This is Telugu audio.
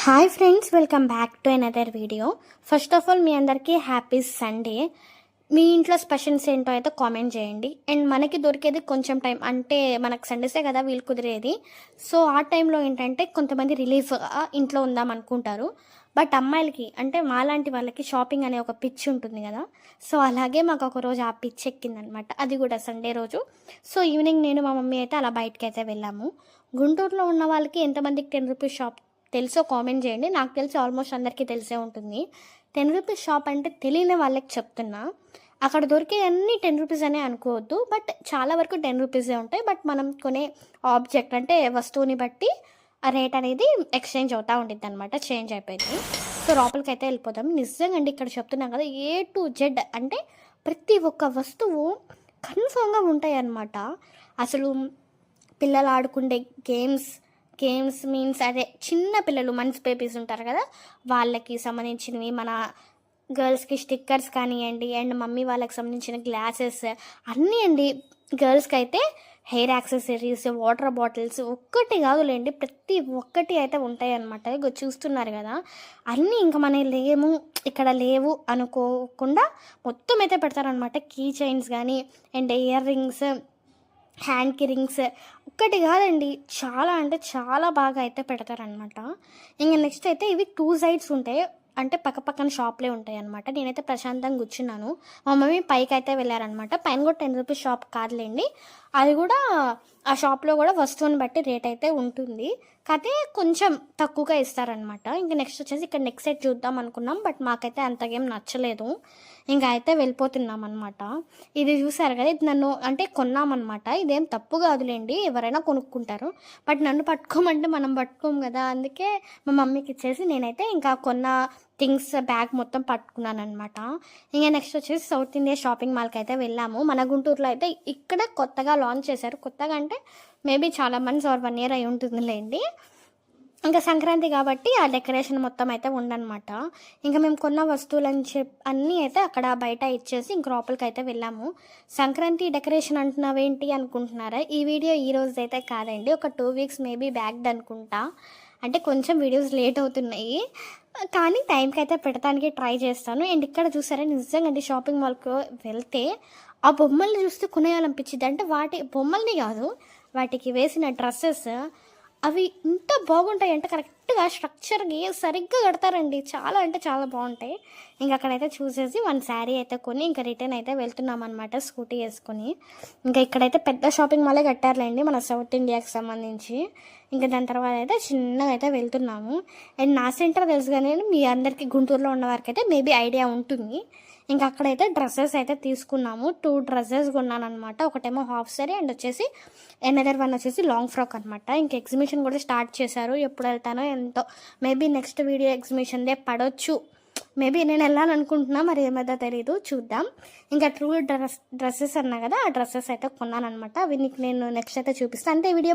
Hi friends, welcome back to another video. First of all మీ అందరికీ హ్యాపీ సండే. మీ ఇంట్లో స్పెషల్స్ ఏంటో అయితే కామెంట్ చేయండి. అండ్ మనకి దొరికేది కొంచెం టైం, అంటే మనకు సండేసే కదా వీలు కుదిరేది. సో ఆ టైంలో ఏంటంటే కొంతమంది రిలీఫ్గా ఇంట్లో ఉందాం అనుకుంటారు. బట్ అమ్మాయిలకి అంటే మాలాంటి వాళ్ళకి షాపింగ్ అనే ఒక పిచ్ ఉంటుంది కదా. సో అలాగే మాకు ఒక రోజు ఆ పిచ్ ఎక్కిందనమాట, అది కూడా సండే రోజు. సో ఈవినింగ్ నేను మా మమ్మీ అయితే అలా బయటకి అయితే వెళ్ళాము. గుంటూరులో ఉన్న వాళ్ళకి ఎంతమందికి 10 రూపీస్ షాప్ తెలుసో కామెంట్ చేయండి. నాకు తెలిసి ఆల్మోస్ట్ అందరికీ తెలిసే ఉంటుంది. 10 రూపీస్ షాప్ అంటే తెలియని వాళ్ళకి చెప్తున్నా. అక్కడ దొరికే అన్నీ 10 రూపీస్ అనే అనుకోవద్దు, బట్ చాలా వరకు 10 రూపీసే ఉంటాయి. బట్ మనం కొనే ఆబ్జెక్ట్ అంటే వస్తువుని బట్టి ఆ రేట్ అనేది ఎక్స్చేంజ్ అవుతూ ఉంటుంది అనమాట, చేంజ్ అయిపోయింది. సో లోపలికి అయితే వెళ్ళిపోతాం. నిజంగా అండి, ఇక్కడ చెప్తున్నాం కదా, A to Z అంటే ప్రతి ఒక్క వస్తువు కన్ఫామ్గా ఉంటాయి అన్నమాట. అసలు పిల్లలు ఆడుకుండే గేమ్స్ మీన్స్ అదే చిన్న పిల్లలు మంత్స్ బేబీస్ ఉంటారు కదా, వాళ్ళకి సంబంధించినవి, మన గర్ల్స్కి స్టిక్కర్స్ కానివ్వండి, అండ్ మమ్మీ వాళ్ళకి సంబంధించిన గ్లాసెస్ అన్నీ అండి. గర్ల్స్కి అయితే హెయిర్ యాక్సెసరీస్, వాటర్ బాటిల్స్, ఒక్కటి కాదులేండి, ప్రతి ఒక్కటి అయితే ఉంటాయి అన్నమాట. ఇక చూస్తున్నారు కదా, అన్నీ ఇంకా మన ఇక్కడ లేవు అనుకోకుండా మొత్తం అయితే పెడతారనమాట. కీ చైన్స్ కానీ, అండ్ ఇయర్ రింగ్స్, హ్యాండ్కి రింగ్స్, ఒక్కటి కాదండి, చాలా అంటే చాలా బాగా అయితే పెడతారనమాట. ఇంకా నెక్స్ట్ అయితే ఇవి 2 సైడ్స్ ఉంటాయి, అంటే పక్కన షాప్లే ఉంటాయి అనమాట. నేనైతే ప్రశాంతంగా కూర్చున్నాను. మా మమ్మీ పైకి అయితే వెళ్ళారనమాట. పైన కూడా 10 రూపీస్ షాప్ కాదులేండి, అది కూడా ఆ షాప్లో కూడా వస్తువుని బట్టి రేట్ అయితే ఉంటుంది. కాకపోతే కొంచెం తక్కువగా ఇస్తారనమాట. ఇంకా నెక్స్ట్ వచ్చేసి ఇక్కడ నెక్స్ట్ సైడ్ చూద్దాం అనుకున్నాం, బట్ మాకైతే అంతగేం నచ్చలేదు. ఇంకా అయితే వెళ్ళిపోతున్నాం అనమాట. ఇది చూసారు కదా, ఇది నన్ను అంటే కొన్నామన్నమాట. ఇదేం తప్పు కాదులేండి, ఎవరైనా కొనుక్కుంటారు. బట్ నన్ను పట్టుకోమంటే మనం పట్టుకోము కదా, అందుకే మా మమ్మీకి ఇచ్చేసి నేనైతే ఇంకా కొన్న థింగ్స్ బ్యాగ్ మొత్తం పట్టుకున్నాను అనమాట. ఇంకా నెక్స్ట్ వచ్చేసి సౌత్ ఇండియా షాపింగ్ మాల్కి అయితే వెళ్ళాము. మన గుంటూరులో అయితే ఇక్కడ కొత్తగా లాంచ్ చేశారు. కొత్తగా అంటే మేబీ చాలా మంత్స్ ఆర్ 1 year అయి ఉంటుందిలేండి. ఇంకా సంక్రాంతి కాబట్టి ఆ డెకరేషన్ మొత్తం అయితే ఉండనమాట. ఇంకా మేము కొన్న వస్తువులని అన్నీ అయితే అక్కడ బయట ఇచ్చేసి ఇంక లోపలికి అయితే వెళ్ళాము. సంక్రాంతి డెకరేషన్ అంటున్నావేంటి అనుకుంటున్నారా? ఈ వీడియో ఈ రోజు అయితే కాదండి, ఒక 2 weeks మేబీ బ్యాక్ అనుకుంటా. అంటే కొంచెం వీడియోస్ లేట్ అవుతున్నాయి, కానీ టైంకి అయితే పెట్టడానికి ట్రై చేస్తాను. అండ్ ఇక్కడ చూసారా, నిజంగా షాపింగ్ మాల్కి వెళ్తే ఆ బొమ్మల్ని చూస్తే కొనేయాలనిపించింది. అంటే వాటి బొమ్మల్ని కాదు, వాటికి వేసిన డ్రెస్సెస్ అవి ఇంత బాగుంటాయి అంటే కరెక్ట్గా స్ట్రక్చర్కి సరిగ్గా కడతారండి. చాలా అంటే చాలా బాగుంటాయి. ఇంకా అక్కడైతే చూసేసి 1 శారీ అయితే కొని ఇంకా రిటర్న్ అయితే వెళ్తున్నాం అనమాట, స్కూటీ వేసుకొని. ఇంకా ఇక్కడైతే పెద్ద షాపింగ్ మాలే కట్టారులేండి మన సౌత్ ఇండియాకి సంబంధించి. ఇంకా దాని తర్వాత అయితే చిన్నగా అయితే వెళ్తున్నాము. అండ్ నా సెంటర్ తెలుసు కానీ మీ అందరికీ గుంటూరులో ఉన్న వారికి అయితే మేబీ ఐడియా ఉంటుంది. ఇంకా అక్కడైతే డ్రెస్సెస్ అయితే తీసుకున్నాము. 2 డ్రెస్సెస్ కొన్నాను అనమాట. ఒకటేమో హాఫ్ సారీ అండ్ వచ్చేసి అనదర్ వన్ వచ్చేసి లాంగ్ ఫ్రాక్ అనమాట. ఇంక ఎగ్జిబిషన్ కూడా స్టార్ట్ చేశారు. ఎప్పుడు వెళ్తానో ఎంతో, మేబీ నెక్స్ట్ వీడియో ఎగ్జిబిషన్దే పడవచ్చు. మేబీ నేను వెళ్ళాలనుకుంటున్నా, మరి ఏమైతే తెలీదు, చూద్దాం. ఇంకా డ్రెస్సెస్ అన్నా కదా, ఆ డ్రెస్సెస్ అయితే కొన్నాను అనమాట. అవి నీకు నేను నెక్స్ట్ అయితే చూపిస్తాను. అంటే వీడియో